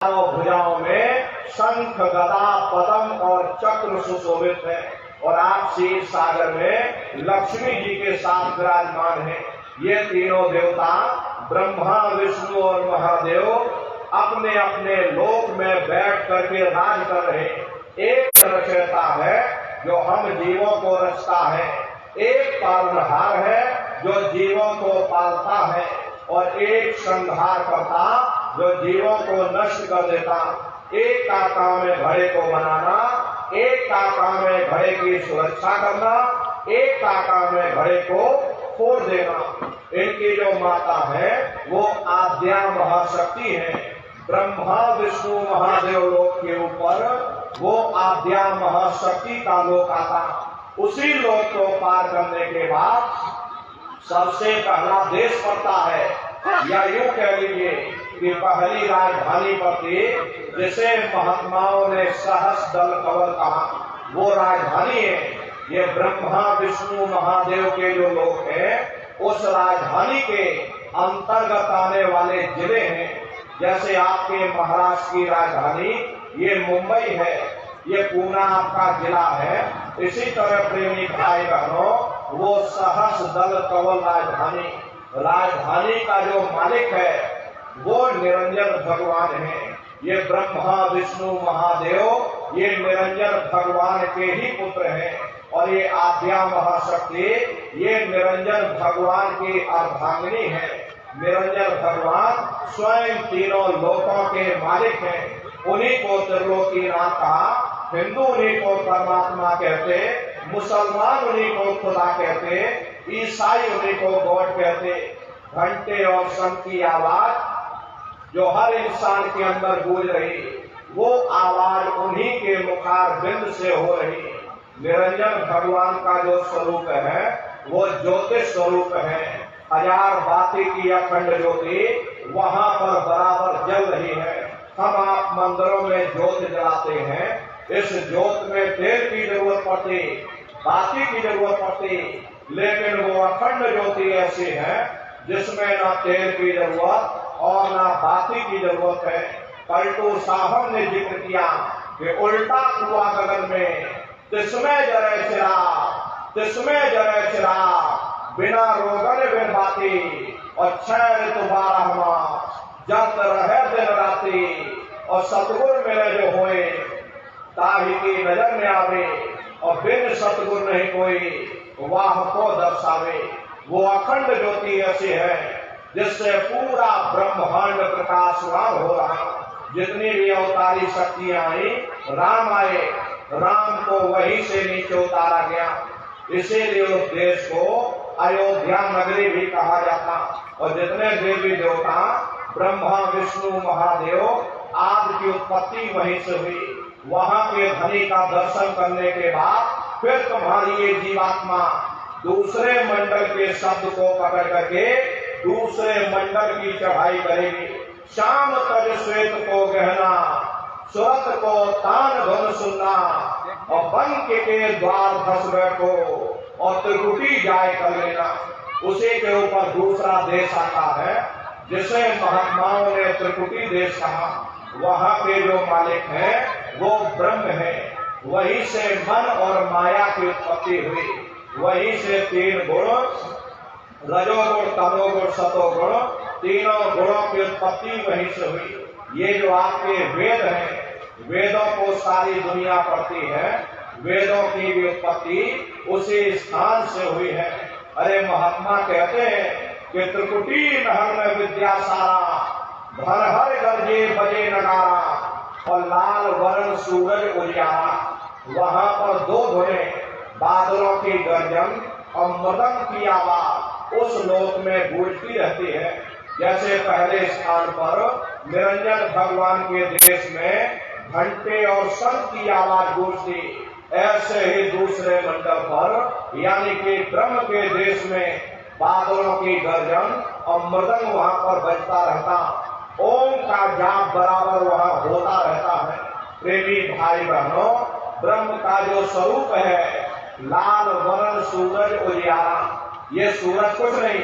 चारों भुजाओं में शंख गदा पद्म और चक्र सुशोभित है और आप क्षीर सागर में लक्ष्मी जी के साथ विराजमान हैं। ये तीनों देवता ब्रह्मा विष्णु और महादेव अपने अपने लोक में बैठ करके राज कर रहे हैं। एक रचयिता है जो हम जीवों को रचता है, एक पालनहार है जो जीवों को पालता है और एक संहार करता जो जीवों को नष्ट कर देता। एक का काम है घड़े को बनाना, एक का काम है घड़े की सुरक्षा करना, एक का काम है घड़े को फोड़ देना। इनकी जो माता है वो आद्या महाशक्ति है। ब्रह्मा विष्णु महादेव लोक के ऊपर वो आद्या महाशक्ति का लोक आता। उसी लोक को पार करने के बाद सबसे पहला देश पड़ता है, या यूं कह लीजिए कि पहली राजधानी पड़ती, जिसे महात्माओं ने सहस्र दल कवल कहा, वो राजधानी है। ये ब्रह्मा विष्णु महादेव के जो लोग हैं उस राजधानी के अंतर्गत आने वाले जिले हैं। जैसे आपके महाराष्ट्र की राजधानी ये मुंबई है, ये पूना आपका जिला है। इसी तरह प्रेमी भाई बहनों, वो सहस्र दल कवल राजधानी का जो मालिक है वो निरंजन भगवान है। ये ब्रह्मा विष्णु महादेव ये निरंजन भगवान के ही पुत्र हैं और ये आद्या महाशक्ति ये निरंजन भगवान की अर्धांगिनी है। निरंजन भगवान स्वयं तीनों लोकों के मालिक हैं। उन्हीं को त्रिलोकीनाथ कहा। हिंदू उन्हीं को परमात्मा कहते, मुसलमान उन्हीं को खुदा कहते, ईसाई उन्हीं को गॉड कहते। घंटे और शंख की आवाज जो हर इंसान के अंदर गूंज रही, वो आवाज उन्हीं के मुखार बिंद से हो रही। निरंजन भगवान का जो स्वरूप है वो ज्योतिष स्वरूप है। हजार बाती की अखंड ज्योति वहां पर बराबर जल रही है। हम आप मंदिरों में ज्योत जलाते हैं, इस ज्योत में तेल की जरूरत पड़ती, बाती की जरूरत पड़ती, लेकिन वो अखंड ज्योति ऐसी है जिसमें ना तेल की जरूरत और ना बाती की जरूरत है। पलटू साहब ने जिक्र किया कि उल्टा कुआ गगन में तिसमें जरे चिराग बिना रोगन बिन बाती और छह ऋतु 12 मास जब रहे दिन राती और सतगुर मिले जो होए ताही की नजर में आवे और बिन सतगुर नहीं कोई वाह को दर्शावे। वो अखंड ज्योति ऐसी है जिससे पूरा ब्रह्मांड प्रकाशवान हो रहा। जितनी भी अवतारी शक्तियां आई, राम आए, राम को वहीं से नीचे उतारा गया। इसीलिए उस देश को अयोध्या नगरी भी कहा जाता। और जितने देवी देवता ब्रह्मा विष्णु महादेव आदि की उत्पत्ति वहीं से हुई। वहां के धनी का दर्शन करने के बाद फिर तुम्हारी ये जीवात्मा दूसरे मंडल के शब्द को पकड़ करके दूसरे मंडल की चढ़ाई करेगी। शाम तज श्वेत को गहना, सुरत को तान धन सुनना और बंक के द्वार धस बैठो और त्रिकुटी जाए कर लेना। उसी के ऊपर दूसरा देश आता है जिसे महात्माओं ने त्रिकुटी देश कहा। वहां के जो मालिक हैं वो ब्रह्म है। वहीं से मन और माया की उत्पत्ति हुई। वहीं से 3 गुण, रजोगुण तमोगुण सतोगुण, तीनों गुणों की उत्पत्ति वहीं से हुई। ये जो आपके वेद हैं, वेदों को सारी दुनिया पढ़ती है। वेदों की भी उत्पत्ति उसी स्थान से हुई है। अरे महात्मा कहते हैं कि त्रिकुटी नहर में विद्या सारा, भर हर गरजे बजे नगारा और लाल वर्ण सूरज उजियारा। वहां पर 2 धुनें, बादलों की गर्जन और मृदंग की आवाज उस लोक में गूंजती रहती है। जैसे पहले स्थान पर निरंजन भगवान के देश में घंटे और शंख की आवाज गूंजती, ऐसे ही दूसरे मंडल पर यानी कि ब्रह्म के देश में बादलों की गर्जन और मृदंग वहां पर बजता रहता। ओम का जाप बराबर वहां होता रहता है। प्रेमी भाई बहनों, ब्रह्म का जो स्वरूप है लाल वर्ण सूरज उजियारा। ये सूरज कुछ नहीं,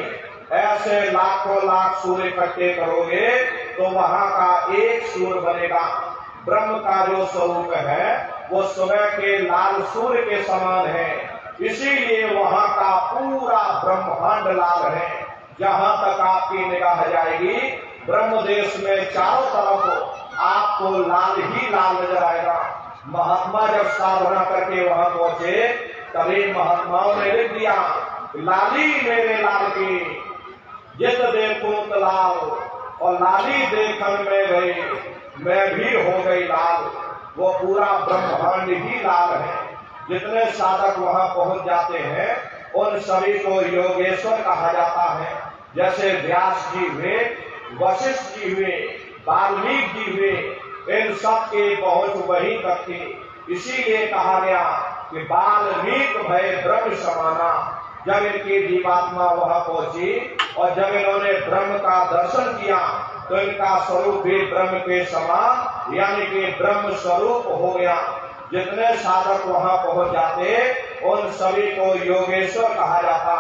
ऐसे लाखों लाख सूर्य इकट्ठे करोगे तो वहां का एक सूर्य बनेगा। ब्रह्म का जो स्वरूप है वो सुबह के लाल सूर्य के समान है, इसीलिए वहां का पूरा ब्रह्मांड लाल है। जहां तक आपकी निगाह जाएगी ब्रह्म देश में चारों तरफ आपको लाल ही लाल नजर आएगा। महात्मा जब साधना करके वहां पहुंचे तभी महात्माओं ने लिख दिया, लाली मेरे लाल की जित देखूं तो लाल, और लाली देखन में गई मैं भी हो गई लाल। वो पूरा ब्रह्मांड ही लाल है। जितने साधक वहां पहुंच जाते हैं उन सभी को योगेश्वर कहा जाता है। जैसे व्यास जी हुए, वशिष्ठ जी हुए, वाल्मीकि जी हुए, इन सब के पहुंच वहीं तक थी। इसीलिए कहा गया कि वाल्मीकि भय ब्रह्म समाना। जब इनकी जीवात्मा वहां पहुंची और जब इन्होंने ब्रह्म का दर्शन किया तो इनका स्वरूप भी ब्रह्म के समान यानी कि ब्रह्म स्वरूप हो गया। जितने साधक वहां पहुंच जाते उन सभी को योगेश्वर कहा जाता।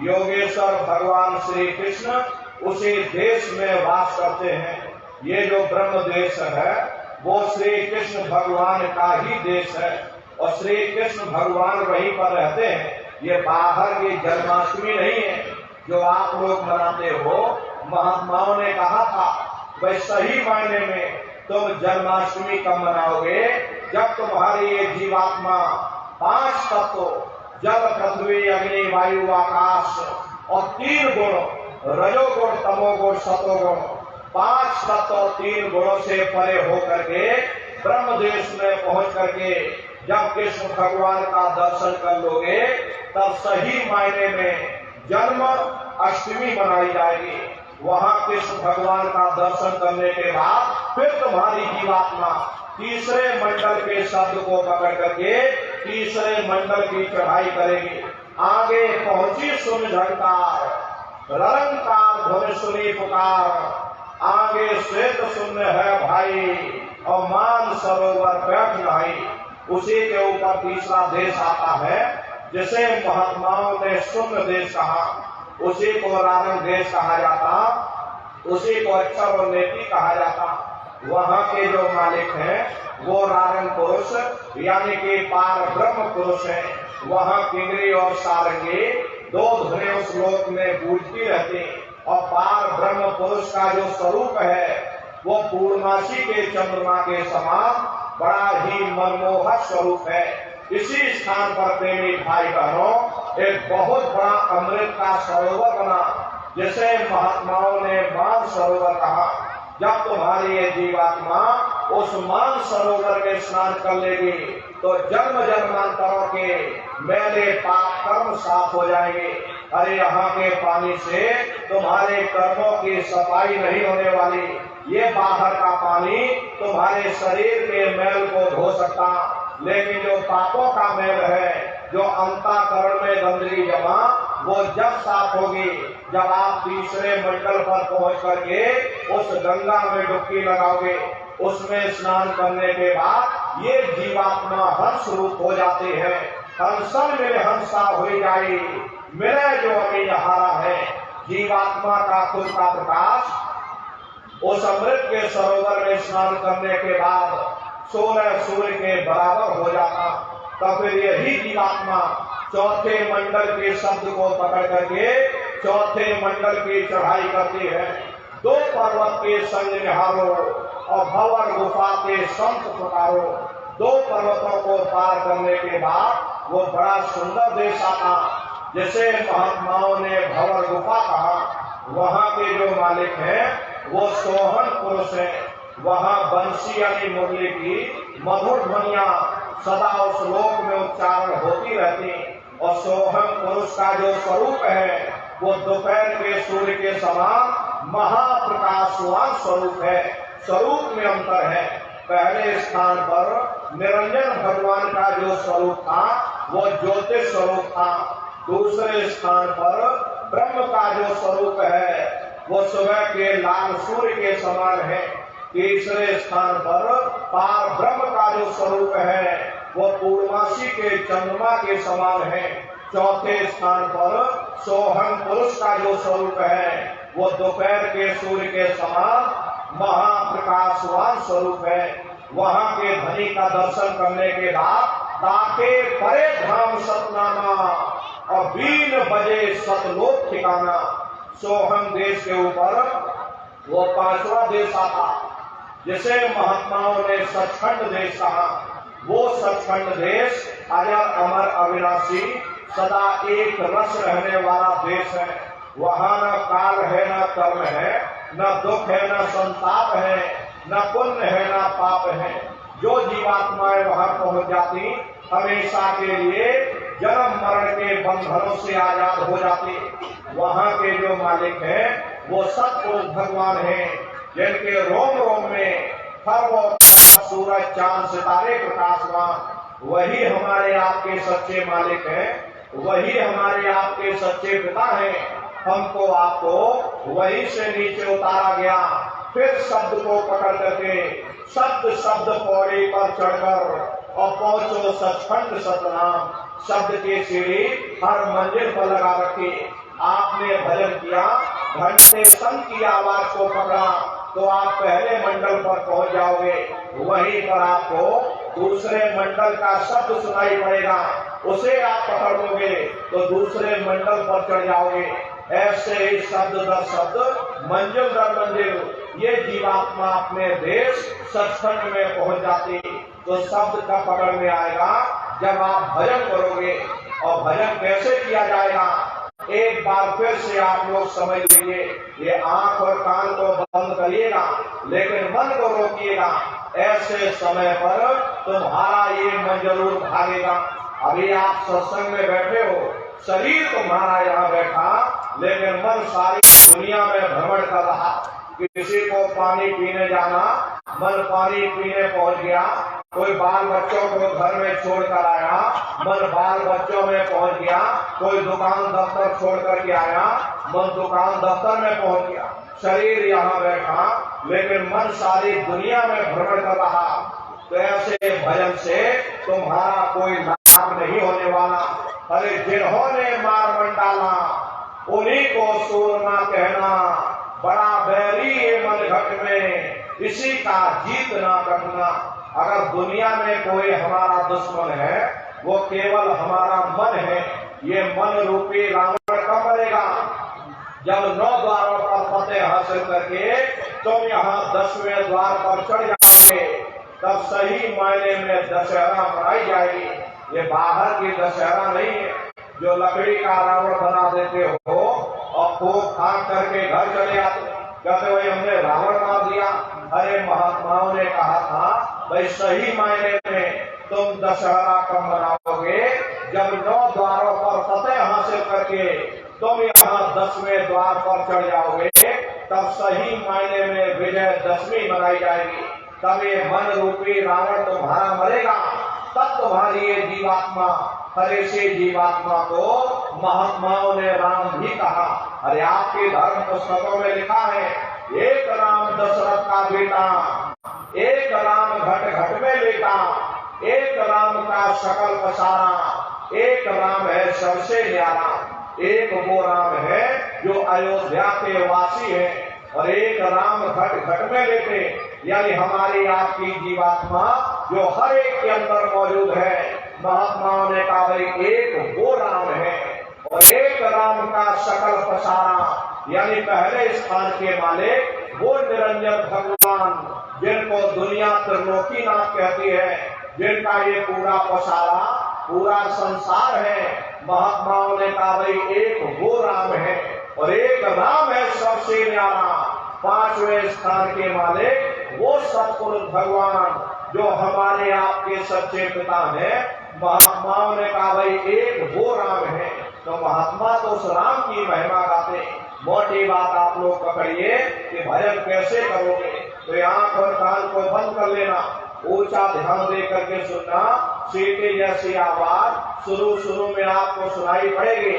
योगेश्वर भगवान श्री कृष्ण उसी देश में वास करते हैं। ये जो ब्रह्म देश है वो श्री कृष्ण भगवान का ही देश है और श्री कृष्ण भगवान वहीं पर रहते हैं। ये बाहर की जन्माष्टमी नहीं है जो आप लोग मनाते हो। महात्माओं ने कहा था भाई सही मायने में तुम जन्माष्टमी कब मनाओगे, जब तुम्हारी ये जीवात्मा 5 तत्व जल पृथ्वी अग्नि वायु आकाश और 3 गुण रजोगुण तमोगुण सतोगुण 5 तत्व और 3 गुणों से परे होकर के ब्रह्म देश में पहुंच करके जब कृष्ण भगवान का दर्शन कर लोगे तब सही मायने में जन्म अष्टमी मनाई जाएगी। वहां कृष्ण भगवान का दर्शन करने के बाद फिर तुम्हारी जीवात्मा तीसरे मंडल के शब्द को पकड़ करके तीसरे मंडल की चढ़ाई करेगी। आगे पहुंची सुन झंकार, रंकार ध्वनि सुनी पुकार, आगे श्वेत शून्य है भाई और मान सरोवर बैठ रही। उसी के ऊपर तीसरा देश आता है जिसे महात्माओं ने शून्य देश कहा, उसी को रावण देश कहा जाता, उसी को अक्षर और नेति कहा जाता। वहां के जो मालिक हैं वो रावण पुरुष यानी कि पार ब्रह्म पुरुष है। वहां किंगरी और सारंगी 2 धुनें उस लोक में गूंजती रहती और पार ब्रह्म पुरुष का जो स्वरूप है वो पूर्णमासी के चंद्रमा के समान बड़ा ही मनमोहक स्वरूप है। इसी स्थान पर प्रेमी भाई बहनों एक बहुत बड़ा अमृत का सरोवर बना जिसे महात्माओं ने मान सरोवर कहा। जब तुम्हारी ये जीवात्मा उस मान सरोवर में स्नान कर लेगी तो जन्म जन्मांतरों के मैले पाप कर्म साफ हो जाएंगे। अरे यहाँ के पानी से तुम्हारे कर्मों की सफाई नहीं होने वाली, ये बाहर का पानी तुम्हारे शरीर के मैल को धो सकता, लेकिन जो पापों का मैल है जो अंतःकरण में गंदगी जमा वो जब साफ होगी जब आप तीसरे मंडल पर पहुंच करके उस गंगा में डुबकी लगाओगे। उसमें स्नान करने के बाद ये जीवात्मा हंस रूप हो जाते हैं। हंसन मेरे हंसा हो जाए मेरे जो अभी हारा है। जीवात्मा का खुद का प्रकाश उस अमृत के सरोवर में स्नान करने के बाद 16 सूर्य के बराबर हो जाता। तो फिर यही जीवात्मा चौथे मंडल के शब्द को पकड़ करके चौथे मंडल की चढ़ाई करती है। 2 पर्वत के संग निहारो और भंवर गुफा के संत पुकारो। 2 पर्वतों को पार करने के बाद वो बड़ा सुंदर देश आता जिसे महात्माओं ने भंवर गुफा कहा। वहां के जो मालिक हैं वो सोहन पुरुष है। वहां बंसी यानी मुरली की मधुर ध्वनियां सदा उस लोक में उच्चारण होती रहती और सोहन पुरुष का जो स्वरूप है वो दोपहर के सूर्य के समान महाप्रकाशवान स्वरूप है। स्वरूप में अंतर है। पहले स्थान पर निरंजन भगवान का जो स्वरूप था वो ज्योतिष स्वरूप था। दूसरे स्थान पर ब्रह्म का जो स्वरूप है वो सुबह के लाल सूर्य के समान है। तीसरे स्थान पर पार ब्रह्म का जो स्वरूप है वो पूर्णमासी के चंद्रमा के समान है। चौथे स्थान पर सोहन पुरुष का जो स्वरूप है वो दोपहर के सूर्य के समान महाप्रकाशवान स्वरूप है। वहां के धनी का दर्शन करने के बाद ताके परे धाम सतनामा और 20 बजे सतलोक ठिकाना। सोहम देश के ऊपर वो 5वां देश आता जिसे महात्माओं ने सचखंड देश कहा। वो सचखंड देश अजर अमर अविनाशी सदा एक रस रहने वाला देश है। वहां न काल है, न कर्म है, न दुख है, न संताप है, न पुण्य है, न पाप है। जो जीवात्माएं वहां पहुंच जाती हमेशा के लिए जन्म मरण के बंधनों से आजाद हो जाती। वहां के जो मालिक हैं वो सतपुरुष भगवान हैं, जिनके रोम रोम में खरबों सूरज चांद सितारे प्रकाशमान। वही हमारे आपके सच्चे मालिक हैं, वही हमारे आपके सच्चे पिता हैं। हमको आपको वही से नीचे उतारा गया। फिर शब्द को पकड़ करके शब्द शब्द पौड़ी पर चढ़कर और पहुंचो सचखंड सतनाम। शब्द की सीढ़ी हर मंजिल पर लगा रखी। आपने भजन किया, घंटे संत की आवाज को पकड़ा तो आप पहले मंडल पर पहुंच जाओगे। वहीं पर आपको दूसरे मंडल का शब्द सुनाई पड़ेगा, उसे आप पकड़ लोगे तो दूसरे मंडल पर चढ़ जाओगे। ऐसे ही शब्द दर शब्द, मंजिल दर मंजिल ये जीवात्मा अपने देश सचखंड में पहुंच जाती। तो शब्द का पकड़ में आएगा जब आप भजन करोगे। और भजन कैसे किया जाएगा एक बार फिर से आप लोग समझ लीजिए। ये आंख और कान को बंद करिएगा लेकिन मन को रोकिएगा। ऐसे समय पर तुम्हारा ये मन जरूर भागेगा। अभी आप सत्संग में बैठे हो, शरीर तुम्हारा यहाँ बैठा लेकिन मन सारी दुनिया में भ्रमण कर रहा। किसी को पानी पीने जाना, मन पानी पीने पहुंच गया। कोई बाल बच्चों को घर में छोड़कर आया, मन बाल बच्चों में पहुंच गया। कोई दुकान दफ्तर छोड़ करके आया, मन दुकान दफ्तर में पहुंच गया। शरीर यहाँ बैठा लेकिन मन सारी दुनिया में भ्रमण कर रहा। तो ऐसे भजन से तुम्हारा कोई लाभ नहीं होने वाला। अरे जिन्होंने मार मंडाला उन्हीं को सूरमा कहना, बड़ा बैरी ये मन घट में इसी का जीत ना कटना। अगर दुनिया में कोई हमारा दुश्मन है वो केवल हमारा मन है। ये मन रूपी रावण कब मरेगा? जब 9 द्वारों पर फतेह हासिल करके तुम यहाँ 10वें द्वार पर चढ़ जाओगे, तब सही मायने में दशहरा मनाई जाएगी। ये बाहर की दशहरा नहीं है जो लकड़ी का रावण बना देते हो और खूब खाक करके घर चले आते, कहते भाई हमने रावण मार दिया। अरे महात्माओं ने कहा था भाई सही मायने में तुम दशहरा कब मनाओगे? जब 9 द्वारों पर फतेह हासिल करके तुम यहाँ 10वें द्वार पर चढ़ जाओगे, तब सही मायने में विजयदशमी मनाई जाएगी। तब ये मन रूपी रावण तुम्हारा मरेगा। तब तुम्हारी ये जीवात्मा, हरे से जीवात्मा को महात्माओं ने राम भी कहा। अरे आपके धर्म पुस्तकों में लिखा है, एक राम दशरथ का बेटा, एक राम घट घट में लेटा, एक राम का शकल पसारा, एक राम है सबसे न्यारा। एक वो राम है जो अयोध्या के वासी है और एक राम घट घट में लेटे, यानी हमारी आपकी जीवात्मा जो हर एक के अंदर मौजूद है। महात्माओं ने कहा भाई एक वो राम है और एक राम का शकल पसारा, यानी पहले स्थान के मालिक वो निरंजन भगवान जिनको दुनिया त्रिलोकीनाथ कहती है, जिनका ये पूरा पसारा पूरा संसार है। महात्माओं ने कहा भाई एक वो राम है और एक राम है सबसे न्यारा। 5वें स्थान के मालिक वो सतपुरुष भगवान जो हमारे आपके सच्चे पिता हैं। महात्माओं ने कहा भाई एक वो राम है। तो महात्मा तो उस राम की महिमा गाते। मोटी बात आप लोग पकड़िए कि भजन कैसे करोगे। तो आंख और कान को बंद कर लेना, ऊंचा ध्यान दे करके सुनना। सीटी जैसी आवाज शुरू में आपको सुनाई पड़ेगी,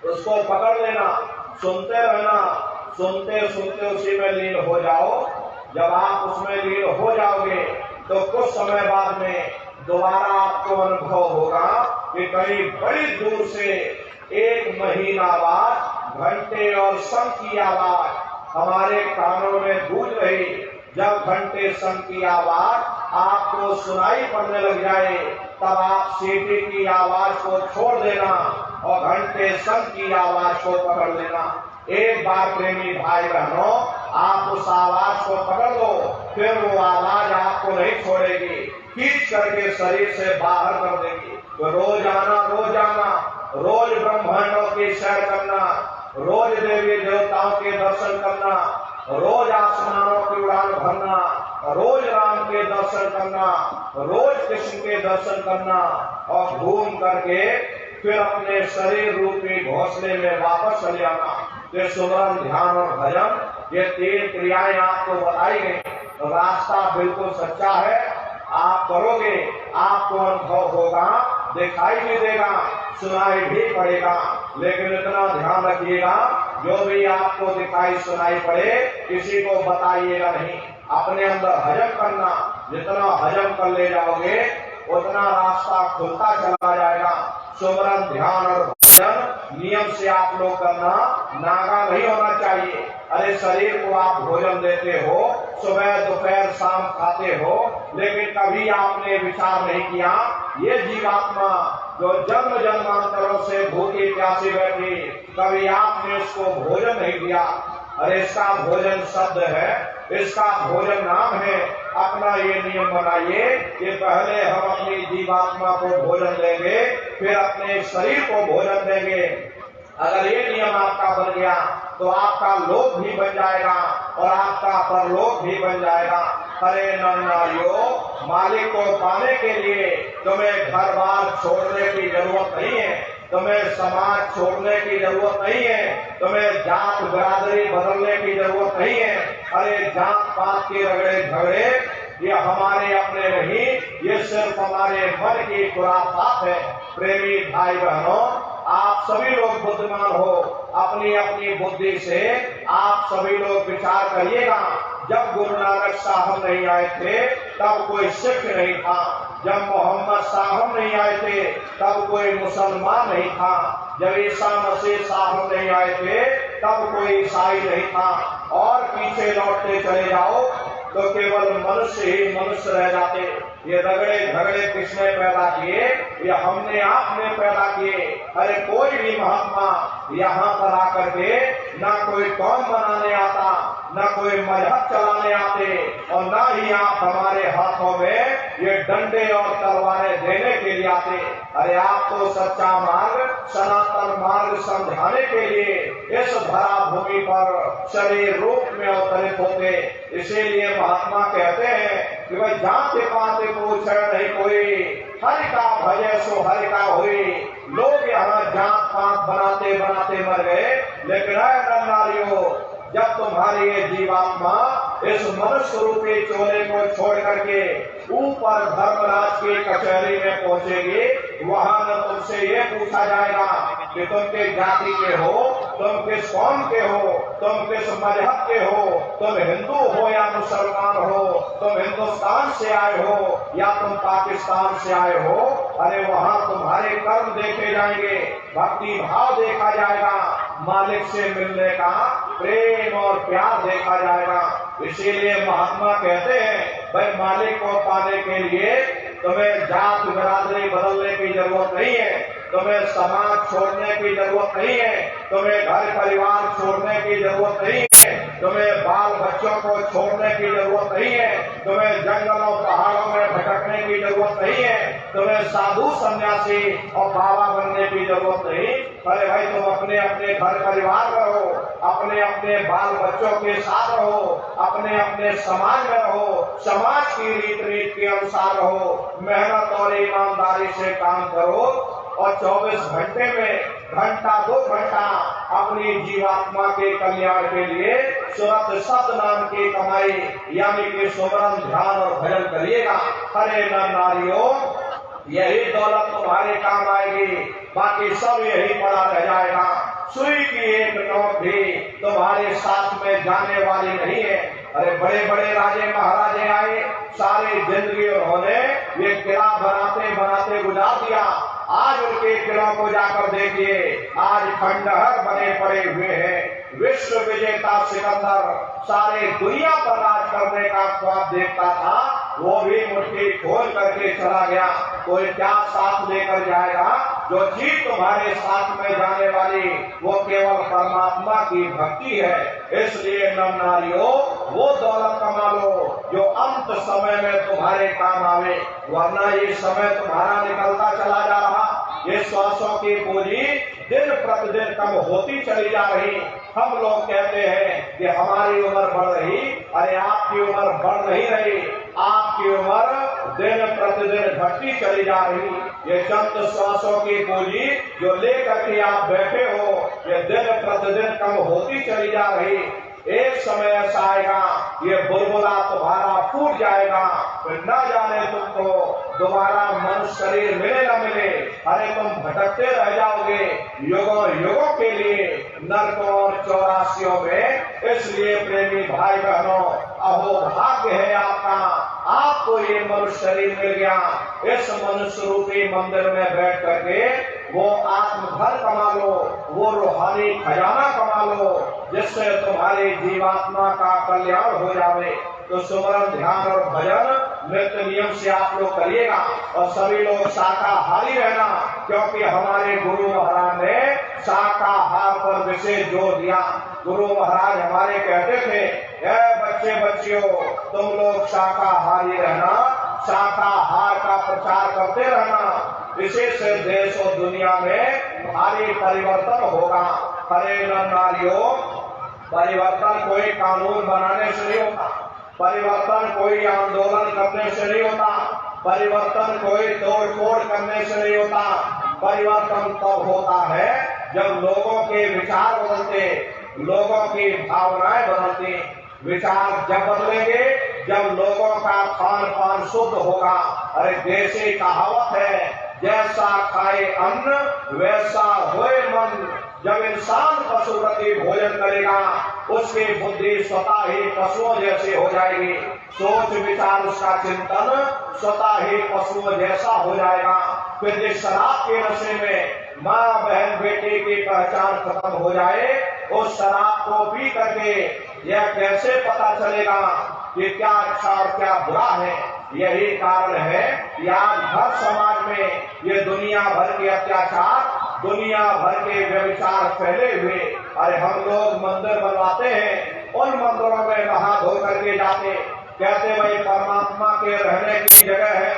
उसको पकड़ लेना, सुनते रहना। सुनते सुनते उसी में लीन हो जाओ। जब आप उसमें लीन हो जाओगे तो कुछ समय बाद में दोबारा आपको अनुभव होगा कि कहीं बड़ी दूर से एक महीन आवाज, घंटे और शंख की आवाज हमारे कानों में गूंज रही। जब घंटे संग की आवाज आपको सुनाई पड़ने लग जाए, तब आप सीटी की आवाज को छोड़ देना और घंटे संग की आवाज को पकड़ लेना। एक बार प्रेमी भाई बहनों, आप उस आवाज को पकड़ लो, फिर वो आवाज आपको नहीं छोड़ेगी, खींच करके शरीर से बाहर कर देगी। तो रोजाना रोज ब्रह्मांडों की सैर करना, रोज देवी देवताओं के दर्शन करना, रोज आसमानों की उड़ान भरना, रोज राम के दर्शन करना, रोज कृष्ण के दर्शन करना और घूम करके फिर अपने शरीर रूपी घोंसले में वापस चले आना। ये सुमरन, ध्यान और भजन, ये 3 क्रियाएं आपको बताई गई। तो रास्ता बिल्कुल सच्चा है, आप करोगे, आपको अनुभव होगा, दिखाई भी देगा, सुनाई भी पड़ेगा। लेकिन इतना ध्यान रखिएगा, जो भी आपको दिखाई सुनाई पड़े किसी को बताइएगा नहीं, अपने अंदर हजम करना। जितना हजम कर ले जाओगे उतना रास्ता खुलता चला जाएगा। सुमरन, ध्यान और भजन नियम से आप लोग करना, नागा नहीं होना चाहिए। अरे शरीर को आप भोजन देते हो, सुबह दोपहर शाम खाते हो, लेकिन कभी आपने विचार नहीं किया ये जीवात्मा जो जन्म जन्मांतरों से भूखी प्यासी बैठी, कभी आपने उसको भोजन नहीं दिया। अरे इसका भोजन शब्द है, इसका भोजन नाम है। अपना ये नियम बनाइए कि पहले हम अपनी जीवात्मा को भोजन देंगे, फिर अपने शरीर को भोजन देंगे। अगर ये नियम आपका बन गया तो आपका लोक भी बन जाएगा और आपका परलोक भी बन जाएगा। अरे नारियों, मालिक को पाने के लिए तुम्हें घर बार छोड़ने की जरूरत नहीं है, तुम्हें समाज छोड़ने की जरूरत नहीं है, तुम्हें जात बिरादरी बदलने की जरूरत नहीं है। अरे जात पात के रगड़े झगड़े ये हमारे अपने नहीं, ये सिर्फ हमारे मन की खुराफात है। प्रेमी भाई बहनों, आप सभी लोग बुद्धिमान हो, अपनी अपनी बुद्धि से आप सभी लोग विचार करिएगा। जब गुरु नानक साहब नहीं आए थे तब कोई सिख नहीं था, जब मोहम्मद साहब नहीं आए थे तब कोई मुसलमान नहीं था, जब ईसा मसीह साहब नहीं आए थे तब कोई ईसाई नहीं था। और पीछे लौटते चले जाओ तो केवल मनुष्य ही मनुष्य रह जाते। ये रगड़े झगड़े किसने पैदा किए? ये हमने आपने पैदा किए। अरे कोई भी महात्मा यहाँ पर आकर के ना कोई कौम बनाने आता, ना कोई मजहब चलाने आते, और ना ही आप हमारे हाथों में ये डंडे और तलवारें देने के लिए आते। अरे आप तो सच्चा मार्ग, सनातन मार्ग समझाने के लिए इस धरा भूमि पर शरीर रूप में अवतरित होते। इसीलिए महात्मा कहते हैं कि भाई जाते पाते पूछे नहीं कोई, हरि का भजे सो हरि का हुई। लोग यहाँ जात पात बनाते बनाते मर गए, लेकिन नारियों, जब तुम्हारी ये जीवात्मा इस मनुष्य रूपी चोले को छोड़ करके ऊपर धर्मराज की कचहरी में पहुंचेगी, वहां न तुमसे ये पूछा जाएगा कि तुम किस जाति के हो, तुम किस कौम के हो, तुम किस मजहब के हो, तुम हिंदू हो या मुसलमान हो, तुम हिंदुस्तान से आए हो या तुम पाकिस्तान से आए हो। अरे वहाँ तुम्हारे कर्म देखे जाएंगे, भक्ति भाव देखा जाएगा, मालिक से मिलने का प्रेम और प्यार देखा जाएगा। इसीलिए महात्मा कहते हैं भाई मालिक को पाने के लिए तुम्हें जात बिरादरी बदलने की जरूरत नहीं है, तुम्हें समाज छोड़ने की जरूरत नहीं है, तुम्हें घर परिवार छोड़ने की जरूरत नहीं है, तुम्हें बाल बच्चों को छोड़ने की जरूरत नहीं है, तुम्हें जंगलों पहाड़ों में भटकने की जरूरत नहीं है, तुम्हें साधु सन्यासी और बाबा बनने की जरूरत नहीं। अरे भाई तुम अपने अपने घर परिवार में रहो, अपने अपने बाल बच्चों के साथ रहो, अपने अपने समाज में रहो, समाज की रीत के अनुसार रहो, मेहनत और ईमानदारी से काम करो और 24 घंटे में घंटा 2 घंटा अपनी जीवात्मा के कल्याण के लिए सुरत शब्द नाम की कमाई यानी कि सुमरन, ध्यान और भजन करिएगा। हरे नारियों, यही दौलत तुम्हारे काम आएगी, बाकी सब यही पड़ा रह जाएगा। सुई की एक नोक भी तुम्हारे साथ में जाने वाली नहीं है। अरे बड़े बड़े राजे महाराजे आए, सारी जिंदगी उन्होंने ये किला बनाते बनाते गुजार दिया। आज उनके किलों को जाकर देखिए, आज खंडहर बने पड़े हुए हैं। विश्व विजेता सिकंदर सारे दुनिया पर राज करने का ख्वाब देखता था, वो भी मुट्ठी खोल करके चला गया। कोई क्या साथ लेकर जाएगा? जो चीज तुम्हारे साथ में जाने वाली वो केवल परमात्मा की भक्ति है। इसलिए नर नारियों, वो दौलत कमा लो जो अंत समय में तुम्हारे काम आवे, वरना ये समय तुम्हारा निकलता चला जा रहा। ये श्वासों की पूंजी दिन प्रतिदिन कम होती चली जा रही। हम लोग कहते हैं कि हमारी उम्र बढ़ रही, अरे आपकी उम्र बढ़ नहीं रही, आपकी उम्र दिन प्रतिदिन घटती चली जा रही। ये चंद श्वासों की पूंजी जो लेकर के आप बैठे हो, ये दिन प्रतिदिन कम होती चली जा रही। एक समय ऐसा आएगा, ये बुलबुला तुम्हारा फूट जाएगा, फिर न जाने तुमको दोबारा मनुष्य शरीर मिले न मिले। अरे तुम भटकते रह जाओगे युगों युगों के लिए नरकों और चौरासियों में। इसलिए प्रेमी भाई बहनों, अहो भाग्य है आपका, आपको ये मनुष्य शरीर मिल गया। इस मनुष्य रूपी मंदिर में बैठ करके वो आत्मधन कमा लो, वो रूहानी खजाना कमा लो, जिससे तुम्हारी जीवात्मा का कल्याण हो जावे। तो सुमरन, ध्यान और भजन नित्य नियम से आप लोग करिएगा, और सभी लोग शाकाहारी रहना, क्योंकि हमारे गुरु महाराज ने शाकाहार पर विशेष जोर दिया। गुरु महाराज हमारे कहते थे, बच्चे बच्चियों, तुम लोग शाकाहारी रहना, शाकाहार का प्रचार करते रहना, इसी से देश और दुनिया में भारी परिवर्तन होगा। हरे नर नारियों, परिवर्तन कोई कानून बनाने से नहीं होता, परिवर्तन कोई आंदोलन करने से नहीं होता, परिवर्तन कोई तोड़ फोड़ करने से नहीं होता। परिवर्तन तब होता है जब लोगों के विचार बदलते, लोगों की भावनाएं बदलती। विचार जब बदलेंगे जब लोगों का खान पान शुद्ध होगा। अरे देसी कहावत है, जैसा खाए अन्न वैसा होए मन। जब इंसान पशुप्रति भोजन करेगा, उसकी बुद्धि स्वतः ही पशुओं जैसे हो जाएगी, सोच विचार उसका चिंतन स्वतः ही पशुओं जैसा हो जाएगा। फिर जिस शराब के नशे में माँ बहन बेटे की पहचान खत्म हो जाए, उस शराब को पी करके यह कैसे पता चलेगा कि क्या अच्छा और क्या बुरा है। यही कारण है कि आज हर समाज में ये दुनिया भर के अत्याचार, दुनिया भर के व्यभिचार फैले हुए। अरे हम लोग मंदिर बनवाते हैं, उन मंदिरों में नहा धो करके जाते, कहते भाई परमात्मा के रहने की जगह है,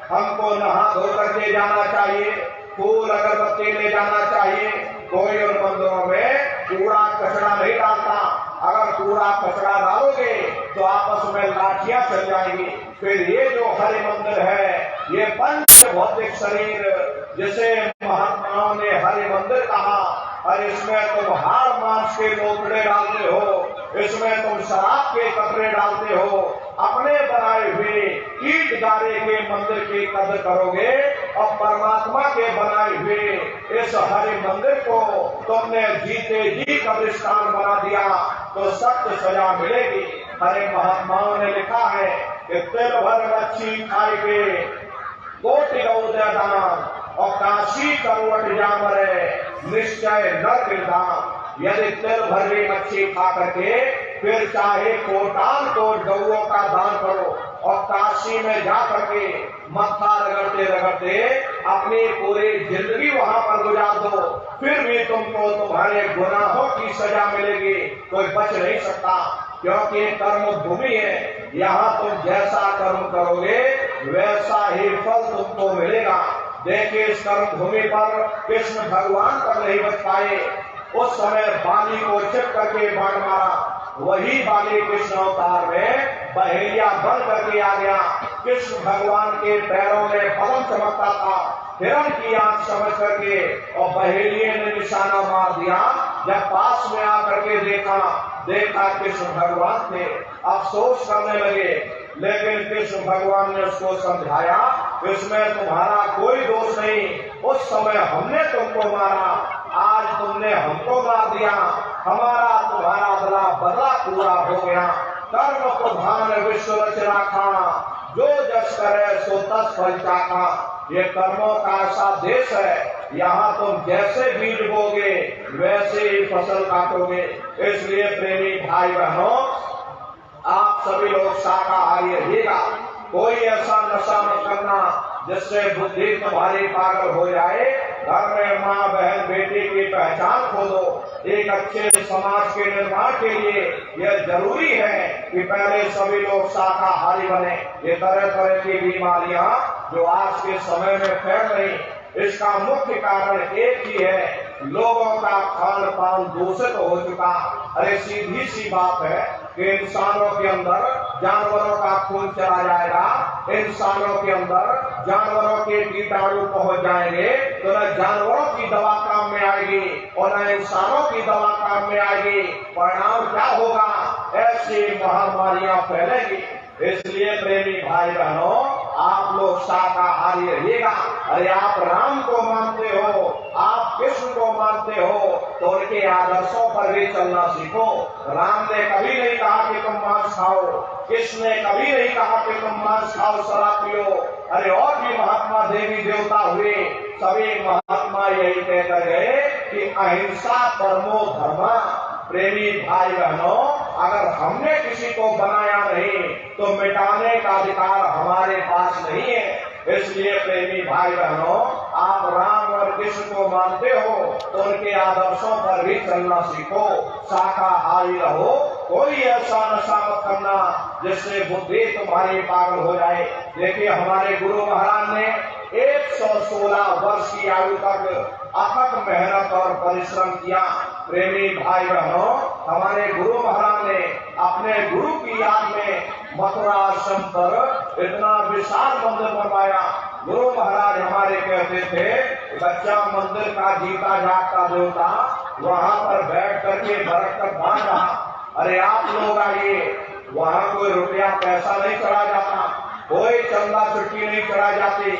हमको नहा धो करके जाना चाहिए, फूल अगरबत्ती ले जाना चाहिए। कोई उन मंदिरों में कूड़ा कचरा नहीं डालता। अगर कूड़ा कचरा डालोगे तो आपस में लाठियां चल जाएंगी। फिर ये जो हरि मंदिर है, ये पंच भौतिक शरीर जिसे महात्माओं ने हरि मंदिर कहा, और इसमें तुम हार मांस के लोकड़े डालते हो, इसमें तुम शराब के कपड़े डालते हो, अपने बनाए हुए ईट गारे के मंदिर की कदर करोगे, और परमात्मा के बनाए हुए इस हरि मंदिर को तुमने जीते जी कब्रिस्तान बना दिया तो सख्त सजा मिलेगी। हरे महात्माओं ने लिखा है कि तिल भर मच्छी खाए के कोटि गौदय दान, और काशी करवट जामरे निश्चय नर गिरधाम। यदि तिल भरी मच्छी खा करके फिर चाहे कोटान कोट गौओं का दान करो, और काशी में जा करके मत्था रगड़ते रगड़ते अपनी पूरी जिंदगी वहां पर गुजार दो, फिर भी तुमको तुम्हारे गुनाहों की सजा मिलेगी, कोई बच नहीं सकता। क्योंकि कर्म भूमि है, यहाँ तुम जैसा कर्म करोगे वैसा ही फल तुमको मिलेगा। देखिए इस कर्म भूमि पर कृष्ण भगवान पर नहीं बच पाए, उस समय बाली को चिप करके बाण मारा, वही बाली कृष्ण अवतार में बहेलिया बन करके आ गया। कृष्ण भगवान के पैरों में पवन चमकता था, हिरण की आंख समझ करके, और बहेलिये ने निशाना मार दिया। जब पास में आकर के देखा कृष्ण भगवान थे, अफसोस करने लगे, लेकिन कृष्ण भगवान ने उसको समझाया, इसमें तुम्हारा कोई दोष नहीं, उस समय हमने तुमको मारा, आज तुमने हमको मार दिया, हमारा तुम्हारा बदला पूरा हो गया। कर्म प्रधान विश्व रच राखा, जो जस करे सो तस फल चाखा। ये कर्मों का ऐसा देश है, यहाँ तुम जैसे बीज बोगे वैसे ही फसल काटोगे। इसलिए प्रेमी भाई बहनों, आप सभी लोग शाकाहारी रहिएगा। कोई ऐसा नशा मत करना जिससे बुद्धि तुम्हारी पागल हो जाए। घर में माँ बहन बेटी की पहचान खो दो। एक अच्छे समाज के निर्माण के लिए यह जरूरी है कि पहले सभी लोग शाकाहारी बने। ये तरह तरह की बीमारियां जो आज के समय में फैल रही, इसका मुख्य कारण एक ही है, लोगों का खान पान दूषित हो चुका। अरे सीधी सी बात है कि इंसानों के अंदर जानवरों का खून चला जाएगा, इंसानों के अंदर जानवरों के कीटाणु पहुंच जाएंगे तो न जानवरों की दवा काम में आएगी और न इंसानों की दवा काम में आएगी। परिणाम क्या होगा? ऐसी महामारियां फैलेंगी। इसलिए प्रेमी भाई बहनों, आप लोग शाकाहारी रहिएगा। अरे आप राम को मानते हो, आप कृष्ण को मानते हो, तो उनके आदर्शों पर भी चलना सीखो। राम ने कभी नहीं कहा कि तुम मांस खाओ, कृष्ण ने कभी नहीं कहा कि तुम मांस खाओ, शराब पियो। अरे और भी महात्मा देवी देवता हुए, सभी महात्मा यही कहकर गए कि अहिंसा परमो धर्मा। प्रेमी भाई बहनों, अगर हमने किसी को बनाया नहीं तो मिटाने का अधिकार हमारे पास नहीं है। इसलिए प्रेमी भाई बहनों, आप राम और कृष्ण को मानते हो तो उनके आदर्शों पर भी चलना सीखो, शाकाहारी रहो। कोई ऐसा नशा मत करना जिससे बुद्धि तुम्हारी पागल हो जाए। देखिए, हमारे गुरु महाराज ने 116 वर्ष की आयु तक अथक मेहनत और परिश्रम किया। प्रेमी भाई बहनों, हमारे गुरु महाराज ने अपने गुरु की याद में मथुरा आश्रम पर इतना विशाल मंदिर बनवाया। गुरु महाराज हमारे कहते थे, बच्चा मंदिर का जीता जागता देवता वहां पर बैठ करके बरत कर बांध रहा। अरे आप लोग आइए, वहां कोई रुपया पैसा नहीं चढ़ा जाता, कोई चंदा चुटकी नहीं चढ़ाई जाती।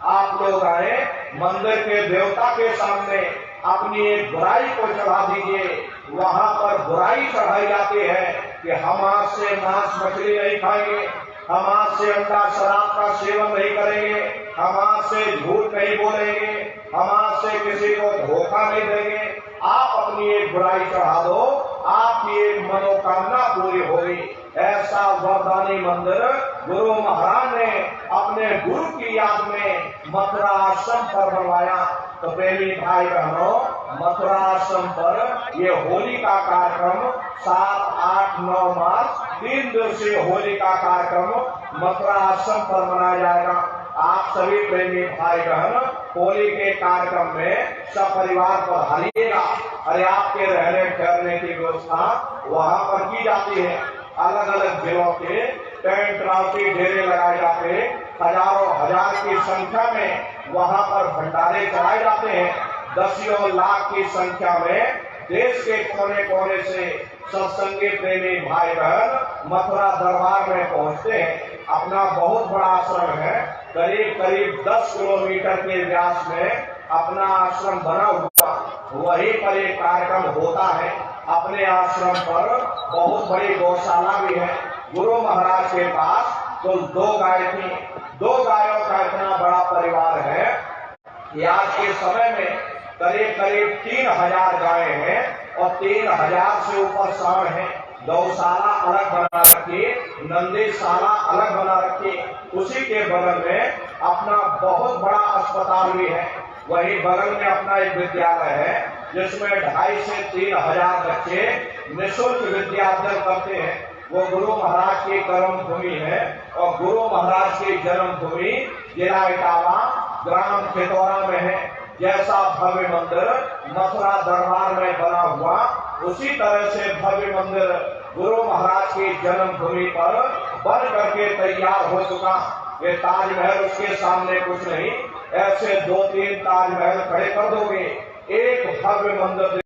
आप लोग आए, मंदिर के देवता के सामने अपनी एक बुराई को चढ़ा दीजिए। वहां पर बुराई चढ़ाई जाती है कि हम आज से मांस मछली नहीं खाएंगे, हम आज से अंडा शराब का सेवन नहीं करेंगे, हम आज से झूठ नहीं बोलेंगे, हम आज से किसी को धोखा नहीं देंगे। आप अपनी एक बुराई चढ़ा दो, आपकी एक मनोकामना पूरी होगी। ऐसा वरदानी मंदिर गुरु महाराज ने अपने गुरु की याद में मथुरा आश्रम पर बनवाया। तो प्रेमी भाई बहनों, मथुरा आश्रम पर ये होली का कार्यक्रम 7, 8, 9 मार्च 3 दिवसीय होली का कार्यक्रम मथुरा आश्रम पर मनाया जाएगा। आप सभी प्रेमी भाई बहन होली के कार्यक्रम में सपरिवार पधारिएगा। अरे आपके रहने ठहरने की व्यवस्था वहाँ पर की जाती है। अलग अलग जिलों के टेंट राउटी डेरे लगाए जाते हैं। हजारों हजार की संख्या में वहाँ पर भंडारे चलाए जाते हैं। दसियों लाख की संख्या में देश के कोने कोने से सत्संगी प्रेमी भाई बहन मथुरा दरबार में पहुँचते हैं। अपना बहुत बड़ा आश्रम है, करीब 10 किलोमीटर के व्यास में अपना आश्रम बना हुआ, वहीं पर एक कार्यक्रम होता है। अपने आश्रम पर बहुत बड़ी गौशाला भी है। गुरु महाराज के पास तो 2 गाय थी। 2 गायों का इतना बड़ा परिवार है कि आज के समय में करीब 3000 गायें हैं और 3000 से ऊपर सांड हैं। गौशाला अलग बना रखी, नंदीशाला अलग बना रखी। उसी के बगल में अपना बहुत बड़ा अस्पताल भी है। वही बगल में अपना एक विद्यालय है जिसमें 2,500 से 3,000 बच्चे निःशुल्क विद्या अर्जन करते हैं। वो गुरु महाराज की कर्म भूमि है और गुरु महाराज की जन्म भूमि जिला इटावा ग्राम खेतौरा में है। जैसा भव्य मंदिर मथुरा दरबार में बना हुआ, उसी तरह से भव्य मंदिर गुरु महाराज की जन्म भूमि पर बन करके तैयार हो चुका। ये ताजमहल उसके सामने कुछ नहीं, ऐसे 2-3 ताजमहल खड़े कर दोगे, एक भव्य मंदिर